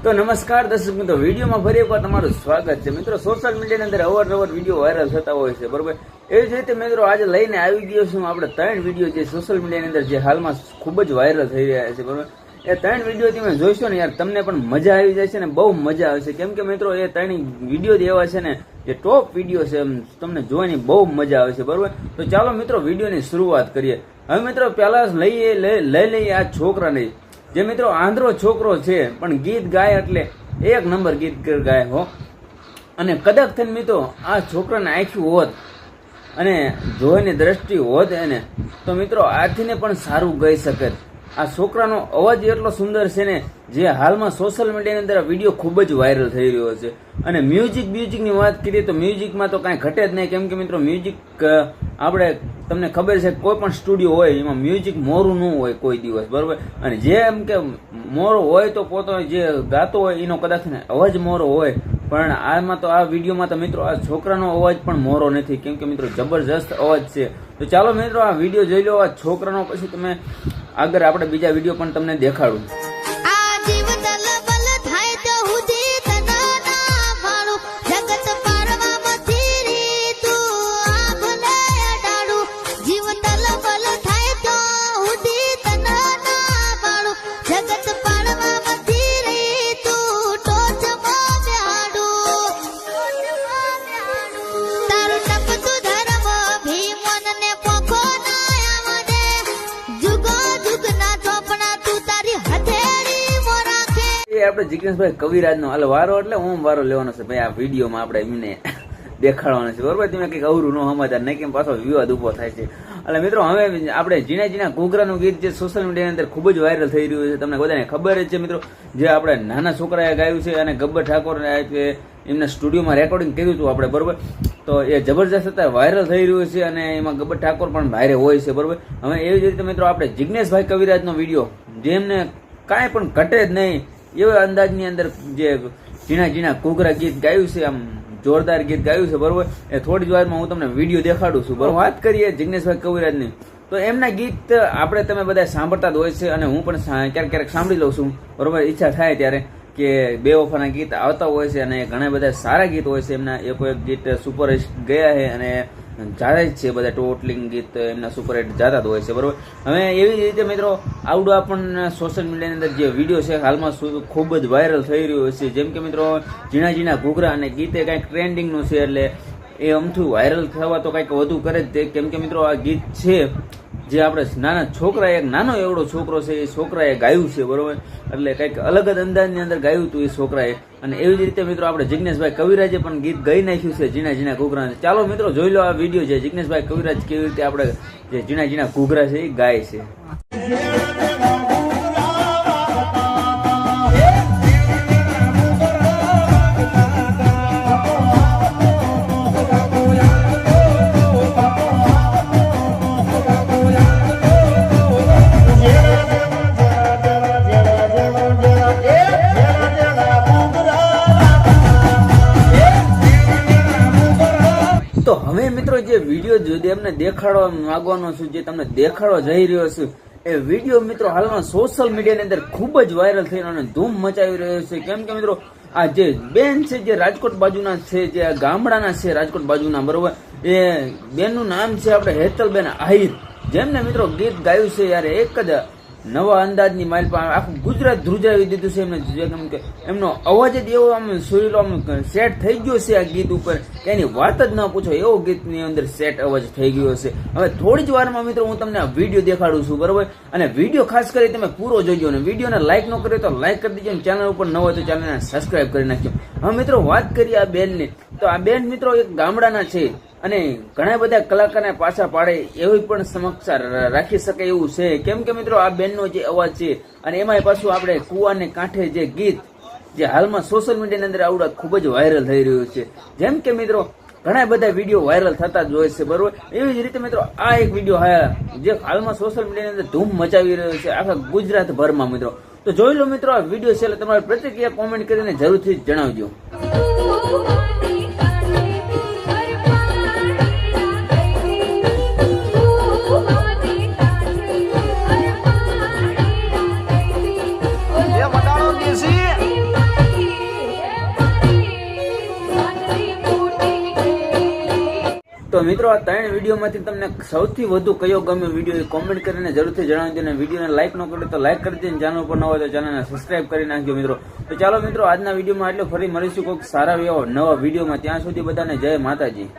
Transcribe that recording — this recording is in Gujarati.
તો નમસ્કાર દર્શક મિત્રો, વિડીયોમાં ફરી એકવાર તમારું સ્વાગત છે. મિત્રો, સોશિયલ મીડિયાની અંદર અવારનવાર વિડીયો વાયરલ થતા હોય છે, બરોબર. એવી જ રીતે મિત્રો આજે લઈને આવી ગયો છું આપણે 3 વિડીયો જે સોશિયલ મીડિયાની અંદર જે હાલમાં ખૂબ જ વાયરલ થઈ રહ્યા છે, બરોબર. એ 3 વિડીયો તમે જોઈશો ને યાર, તમને પણ મજા આવી જાય છે ને બહુ મજા આવશે. કેમ કે મિત્રો એ 3 વિડીયો એવા છે ને જે ટોપ વિડીયો છે, તમને જોવાની બહુ મજા આવે છે, બરોબર. તો ચાલો મિત્રો વિડીયોની શરૂઆત કરીએ. હવે મિત્રો પહેલા લઈએ આ છોકરાને, જે મિત્રો આંધળો છોકરો છે પણ ગીત ગાય એટલે 1 નંબર ગીત ગાય હો. અને કદાચ થઈને મિત્રો આ છોકરાને આંખ્યું હોત અને જોવાની દ્રષ્ટિ હોત એને, તો મિત્રો આથીને પણ સારું ગાઈ શકે. આ છોકરાનો અવાજ એટલો સુંદર છે ને, જે હાલમાં સોશિયલ મીડિયાની અંદર વિડીયો ખૂબ જ વાયરલ થઈ રહ્યો છે. અને મ્યુઝિકની વાત કરીએ તો મ્યુઝિકમાં તો કાંઈ ઘટે જ નહીં. કેમ કે મિત્રો મ્યુઝિક આપણે તમને ખબર છે કોઈ પણ સ્ટુડિયો હોય એમાં મ્યુઝિક મોરું ન હોય કોઈ દિવસ, બરોબર. અને જે એમ કે મોરો હોય તો પોતાનો જે ગાતો હોય એનો કદાચ ને અવાજ મોરો હોય, પણ આમાં તો આ વિડીયોમાં તો મિત્રો આ છોકરાનો અવાજ પણ મોરો નથી. કેમ કે મિત્રો જબરજસ્ત અવાજ છે. તો ચાલો મિત્રો આ વિડીયો જોઈ લો આ છોકરાનો, પછી તમે આગળ આપણે બીજા વિડીયો પણ તમને દેખાડું. આપણે જિગ્નેશભાઈ કવિરાજનો હાલ વારો એટલે હું વારો લેવાનો છે ભાઈ. આ વિડીયોમાં આપણે એમને દેખાડવાનો છે, બરોબર. તમે કંઈક અવરું ન સમાચાર નહીં કેમ પાછો વિવાદ ઉભો થાય છે. એટલે મિત્રો હવે આપણે ઝીણા ઘૂઘરાનું ગીત જે સોશિયલ મીડિયાની અંદર ખૂબ જ વાયરલ થઈ રહ્યું છે, તમને બધાને ખબર જ છે મિત્રો. જે આપણે નાના છોકરાએ ગાયું છે અને ગબ્બર ઠાકોર એમના સ્ટુડિયોમાં રેકોર્ડિંગ કર્યું હતું આપણે, બરોબર. તો એ જબરજસ્ત અત્યારે વાયરલ થઈ રહ્યું છે અને એમાં ગબ્બર ઠાકોર પણ ભારે હોય છે, બરોબર. હવે એવી જ રીતે મિત્રો આપણે જિગ્નેશભાઈ કવિરાજનો વિડીયો, જેમને કાંઈ પણ ઘટે જ નહીં એવા અંદાજની અંદર જે ઝીણા ઘૂઘરા ગીત ગાયું છે, આમ જોરદાર ગીત ગાયું છે, બરોબર. એ થોડી જ વારમાં હું તમને વિડીયો દેખાડું છું, બરોબર. વાત કરીએ જિગ્નેશભાઈ કવિરાજની, તો એમના ગીત આપણે તમે બધા સાંભળતા જ હોય છે અને હું પણ ક્યારેક સાંભળી લઉં છું, બરોબર. ઈચ્છા થાય ત્યારે કે બેવફાના ગીત આવતા હોય છે અને ઘણા બધા સારા ગીત હોય છે એમના. એક ગીત સુપર હિટ ગયા છે અને જાતા જ છે બધા ટોટલિંગ ગીત એમના સુપર હિટ જાતા જ હોય છે, બરોબર. હવે એવી રીતે મિત્રો આવડું આપણને સોશિયલ મીડિયાની અંદર જે વિડીયો છે હાલમાં ખૂબ જ વાયરલ થઈ રહ્યો છે. જેમ કે મિત્રો ઝીણા ઘૂઘરા અને ગીતે કાંઈક ટ્રેન્ડિંગનું છે, એટલે એ અમથું વાયરલ થવા તો કાંઈક વધુ કરે જ તે. કેમ કે મિત્રો આ ગીત છે જે આપણે નાના છોકરા, એક નાનો એવડો છોકરો છે એ છોકરાએ ગાયું છે, બરોબર. એટલે કંઈક અલગ જ અંદાજની અંદર ગાયું હતું એ છોકરાએ. અને એવી જ રીતે મિત્રો આપણે જિગ્નેશભાઈ કવિરાજે પણ ગીત ગાઈ નાખ્યું છે ઝીણા ઘૂઘરા. ચાલો મિત્રો જોઈ લો આ વિડીયો છે જિગ્નેશભાઈ કવિરાજ કેવી રીતે આપણે જે ઝીણા ઘૂઘરા છે એ ગાય છે. તો હવે મિત્રો જે વિડીયો એમને દેખાડવા માંગવાનો છું, જે તમને દેખાડવા જઈ રહ્યો છું, એ વિડીયો મિત્રો હાલમાં સોશિયલ મીડિયાની અંદર ખૂબ જ વાયરલ થઈ રહ્યો અને ધૂમ મચાવી રહ્યો છે. કેમ કે મિત્રો આ જે બેન છે જે રાજકોટ બાજુના છે, જે ગામડાના છે રાજકોટ બાજુના, બરોબર. એ બેનનું નામ છે આપણે હેતલબેન આહિર, જેમને મિત્રો ગીત ગાયું છે યાર એક જ નવા અંદાજની માઇલ પર આખું ગુજરાત ધ્રુજાવી દીધું છે એમને. કેમ કે એમનો અવાજ જ એવો આમ સુરીલો આમ સેટ થઈ ગયો છે આ ગીત ઉપર, એની વાત જ ન પૂછો, એવો ગીતની અંદર સેટ અવાજ થઈ ગયો છે. હવે થોડી જ વારમાં મિત્રો હું તમને આ વિડીયો દેખાડું છું, બરોબર. અને વિડીયો ખાસ કરી તમે પૂરો જોજો અને વિડીયોને લાઇક ન કરે તો લાઇક કરી દેજો અને ચેનલ ઉપર ન હોય તો ચેનલને સબસ્ક્રાઇબ કરી નાખજો. હવે મિત્રો વાત કરીએ આ બેનની, તો આ બેન મિત્રો એક ગામડાના છે અને ઘણા બધા કલાકારને પાછા પાડે એવી પણ સમક્ષ રાખી શકે એવું છે. કેમ કે મિત્રો આ બેનનો જે અવાજ છે અને એમાં પાછું આપણે કુવાને કાંઠે જે ગીત જે હાલમાં સોશિયલ મીડિયાની અંદર આવડા ખૂબ જ વાયરલ થઈ રહ્યું છે. જેમ કે મિત્રો ઘણા બધા વિડીયો વાયરલ થતા જ હોય છે, બરોબર. એવી જ રીતે મિત્રો આ એક વિડીયો જે હાલમાં સોશિયલ મીડિયાની અંદર ધૂમ મચાવી રહ્યો છે આખા ગુજરાતભરમાં મિત્રો. તો જોઈ લો મિત્રો આ વિડીયો છે, તમારી પ્રતિક્રિયા કોમેન્ટ કરીને જરૂરથી જણાવજો. ये बताओ किसी તો મિત્રો આ 3 વિડીયોમાંથી તમને સૌથી વધુ કયો ગમ્યો વિડીયો એ કોમેન્ટ કરીને જરૂરથી જણાવી દો. અને વિડીયોને લાઈક ન કરો તો લાઈક કરી દેજો. ચેનલ પર ન હોય તો ચેનલને સબસ્ક્રાઇબ કરી નાખજો મિત્રો. તો ચાલો મિત્રો આજના વિડીયોમાં આટલું. ફરી મળીશું કોઈક સારા એવા નવા વિડીયોમાં. ત્યાં સુધી બધાને જય માતાજી.